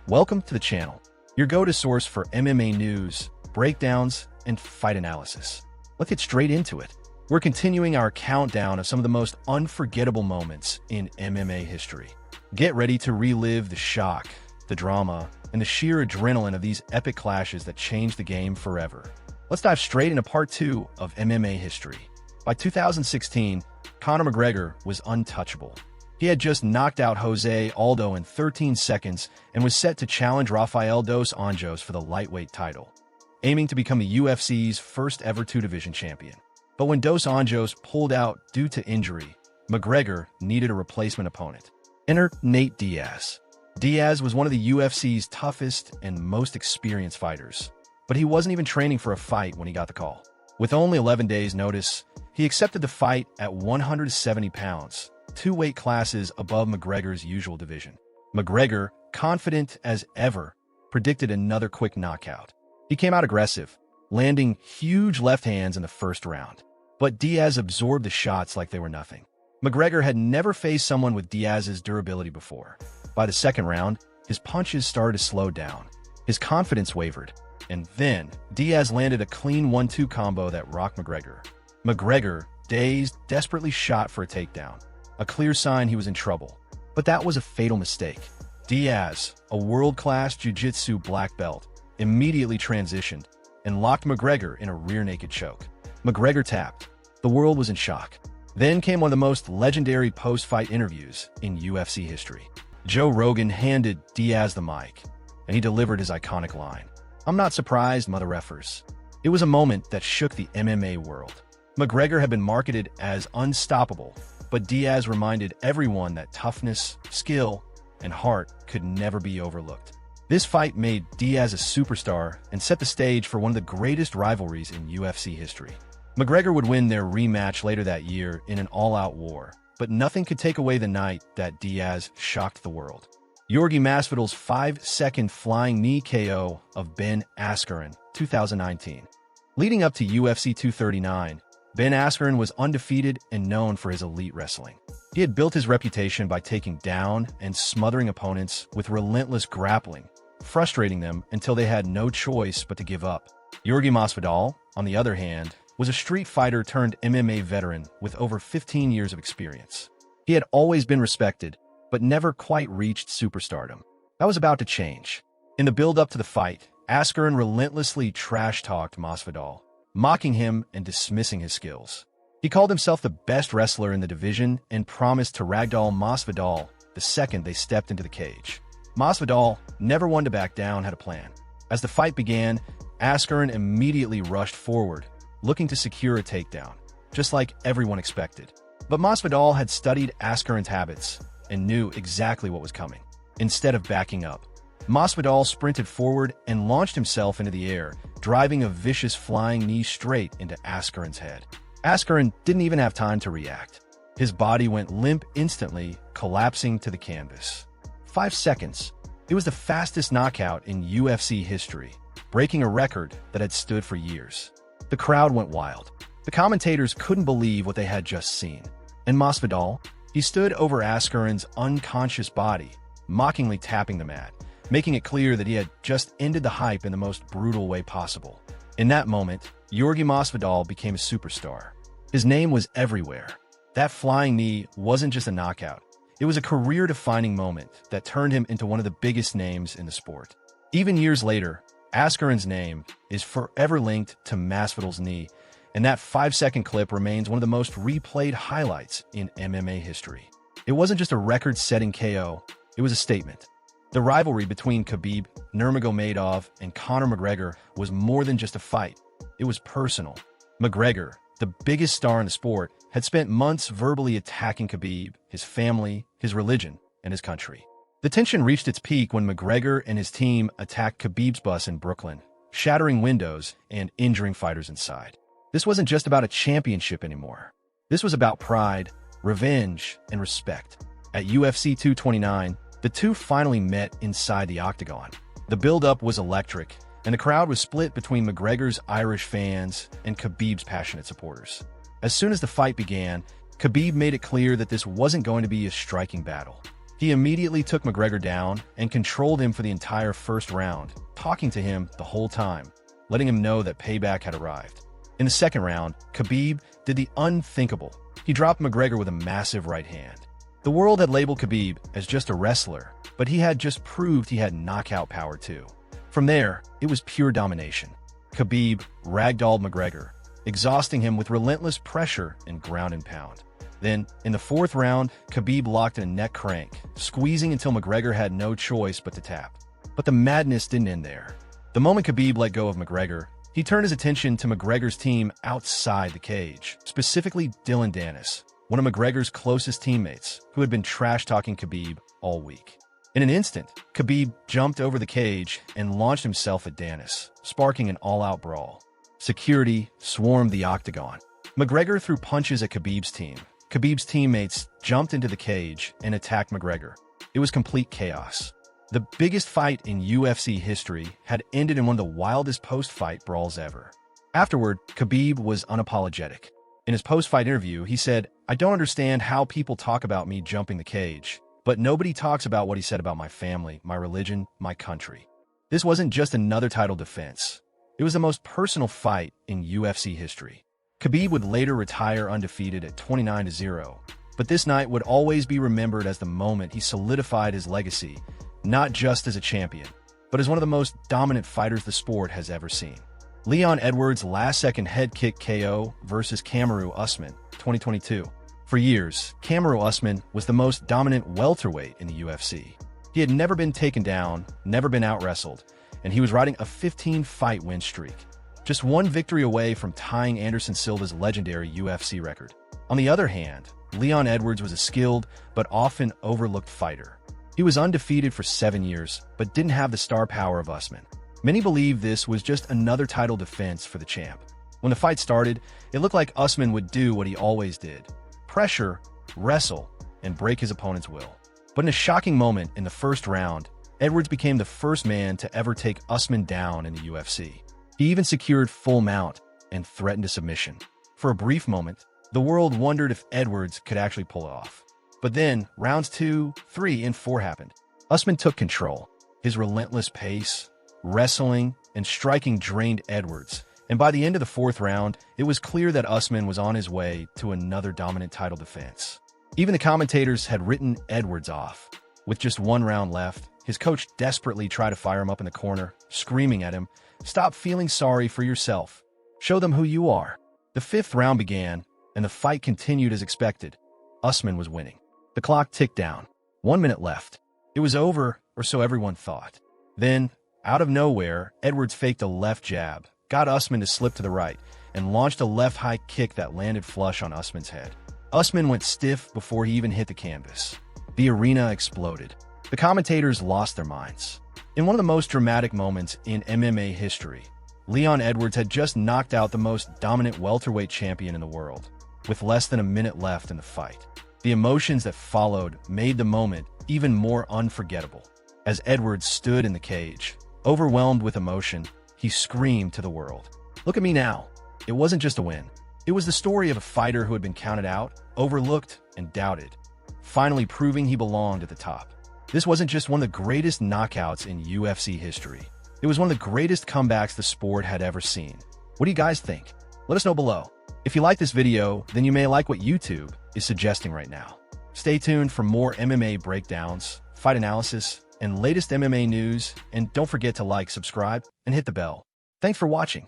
Welcome to the channel, your go-to source for MMA news, breakdowns, and fight analysis. Let's get straight into it. We're continuing our countdown of some of the most unforgettable moments in MMA history. Get ready to relive the shock, the drama, and the sheer adrenaline of these epic clashes that changed the game forever. Let's dive straight into part 2 of MMA history. By 2016, Conor McGregor was untouchable. He had just knocked out Jose Aldo in 13 seconds and was set to challenge Rafael dos Anjos for the lightweight title, aiming to become the UFC's first ever two-division champion. But when dos Anjos pulled out due to injury, McGregor needed a replacement opponent. Enter Nate Diaz. Diaz was one of the UFC's toughest and most experienced fighters, but he wasn't even training for a fight when he got the call. With only 11 days' notice, he accepted the fight at 170 pounds, 2 weight classes above McGregor's usual division. McGregor, confident as ever, predicted another quick knockout. He came out aggressive, landing huge left hands in the first round. But Diaz absorbed the shots like they were nothing. McGregor had never faced someone with Diaz's durability before. By the second round, his punches started to slow down. His confidence wavered. And then, Diaz landed a clean 1-2 combo that rocked McGregor. McGregor, dazed, desperately shot for a takedown, a clear sign he was in trouble. But that was a fatal mistake. Diaz, a world-class jiu-jitsu black belt, immediately transitioned and locked McGregor in a rear-naked choke. McGregor tapped. The world was in shock. Then came one of the most legendary post-fight interviews in UFC history. Joe Rogan handed Diaz the mic, and he delivered his iconic line, "I'm not surprised, mother effers." It was a moment that shook the MMA world. McGregor had been marketed as unstoppable, but Diaz reminded everyone that toughness, skill, and heart could never be overlooked. This fight made Diaz a superstar and set the stage for one of the greatest rivalries in UFC history. McGregor would win their rematch later that year in an all-out war, but nothing could take away the night that Diaz shocked the world. Jorge Masvidal's 5-second flying knee KO of Ben Askren, 2019. Leading up to UFC 239, Ben Askren was undefeated and known for his elite wrestling. He had built his reputation by taking down and smothering opponents with relentless grappling, frustrating them until they had no choice but to give up. Jorge Masvidal, on the other hand, was a street fighter turned MMA veteran with over 15 years of experience. He had always been respected, but never quite reached superstardom. That was about to change. In the build-up to the fight, Askren relentlessly trash-talked Masvidal, mocking him and dismissing his skills. He called himself the best wrestler in the division and promised to ragdoll Masvidal the second they stepped into the cage. Masvidal, never one to back down, had a plan. As the fight began, Askren immediately rushed forward, looking to secure a takedown, just like everyone expected. But Masvidal had studied Askren's habits and knew exactly what was coming. Instead of backing up, Masvidal sprinted forward and launched himself into the air, driving a vicious flying knee straight into Askren's head. Askren didn't even have time to react. His body went limp instantly, collapsing to the canvas. 5 seconds. It was the fastest knockout in UFC history, breaking a record that had stood for years. The crowd went wild. The commentators couldn't believe what they had just seen. And Masvidal, he stood over Askren's unconscious body, mockingly tapping the mat, making it clear that he had just ended the hype in the most brutal way possible. In that moment, Jorge Masvidal became a superstar. His name was everywhere. That flying knee wasn't just a knockout. It was a career-defining moment that turned him into one of the biggest names in the sport. Even years later, Askren's name is forever linked to Masvidal's knee, and that 5-second clip remains one of the most replayed highlights in MMA history. It wasn't just a record-setting KO, it was a statement. The rivalry between Khabib Nurmagomedov and Conor McGregor was more than just a fight. It was personal. McGregor, the biggest star in the sport, had spent months verbally attacking Khabib, his family, his religion, and his country. The tension reached its peak when McGregor and his team attacked Khabib's bus in Brooklyn, shattering windows and injuring fighters inside. This wasn't just about a championship anymore. This was about pride, revenge, and respect. At UFC 229, the two finally met inside the Octagon. The build-up was electric, and the crowd was split between McGregor's Irish fans and Khabib's passionate supporters. As soon as the fight began, Khabib made it clear that this wasn't going to be a striking battle. He immediately took McGregor down and controlled him for the entire first round, talking to him the whole time, letting him know that payback had arrived. In the second round, Khabib did the unthinkable. He dropped McGregor with a massive right hand. The world had labeled Khabib as just a wrestler, but he had just proved he had knockout power too. From there, it was pure domination. Khabib ragdolled McGregor, exhausting him with relentless pressure and ground and pound. Then, in the fourth round, Khabib locked in a neck crank, squeezing until McGregor had no choice but to tap. But the madness didn't end there. The moment Khabib let go of McGregor, he turned his attention to McGregor's team outside the cage, specifically Dillon Danis, one of McGregor's closest teammates, who had been trash-talking Khabib all week. In an instant, Khabib jumped over the cage and launched himself at Danis, sparking an all-out brawl. Security swarmed the Octagon. McGregor threw punches at Khabib's team. Khabib's teammates jumped into the cage and attacked McGregor. It was complete chaos. The biggest fight in UFC history had ended in one of the wildest post-fight brawls ever. Afterward, Khabib was unapologetic. In his post-fight interview, he said, "I don't understand how people talk about me jumping the cage, but nobody talks about what he said about my family, my religion, my country." This wasn't just another title defense. It was the most personal fight in UFC history. Khabib would later retire undefeated at 29-0, but this night would always be remembered as the moment he solidified his legacy, not just as a champion, but as one of the most dominant fighters the sport has ever seen. Leon Edwards' last-second head kick KO versus Kamaru Usman, 2022. For years, Kamaru Usman was the most dominant welterweight in the UFC. He had never been taken down, never been out-wrestled, and he was riding a 15-fight win streak, just one victory away from tying Anderson Silva's legendary UFC record. On the other hand, Leon Edwards was a skilled but often overlooked fighter. He was undefeated for 7 years, but didn't have the star power of Usman. Many believe this was just another title defense for the champ. When the fight started, it looked like Usman would do what he always did: pressure, wrestle, and break his opponent's will. But in a shocking moment in the first round, Edwards became the first man to ever take Usman down in the UFC. He even secured full mount and threatened a submission. For a brief moment, the world wondered if Edwards could actually pull it off. But then, rounds 2, 3, and 4 happened. Usman took control. His relentless pace, wrestling, and striking drained Edwards, and by the end of the fourth round, it was clear that Usman was on his way to another dominant title defense. Even the commentators had written Edwards off. With just one round left, his coach desperately tried to fire him up in the corner, screaming at him, "Stop feeling sorry for yourself. Show them who you are." The fifth round began, and the fight continued as expected. Usman was winning. The clock ticked down. 1 minute left. It was over, or so everyone thought. Then, out of nowhere, Edwards faked a left jab, got Usman to slip to the right, and launched a left high kick that landed flush on Usman's head. Usman went stiff before he even hit the canvas. The arena exploded. The commentators lost their minds. In one of the most dramatic moments in MMA history, Leon Edwards had just knocked out the most dominant welterweight champion in the world, with less than a minute left in the fight. The emotions that followed made the moment even more unforgettable. As Edwards stood in the cage, overwhelmed with emotion, he screamed to the world, "Look at me now." It wasn't just a win. It was the story of a fighter who had been counted out, overlooked, and doubted, finally proving he belonged at the top. This wasn't just one of the greatest knockouts in UFC history. It was one of the greatest comebacks the sport had ever seen. What do you guys think? Let us know below. If you like this video, then you may like what YouTube is suggesting right now. Stay tuned for more MMA breakdowns, fight analysis, and latest MMA news, and don't forget to like, subscribe, and hit the bell. Thanks for watching.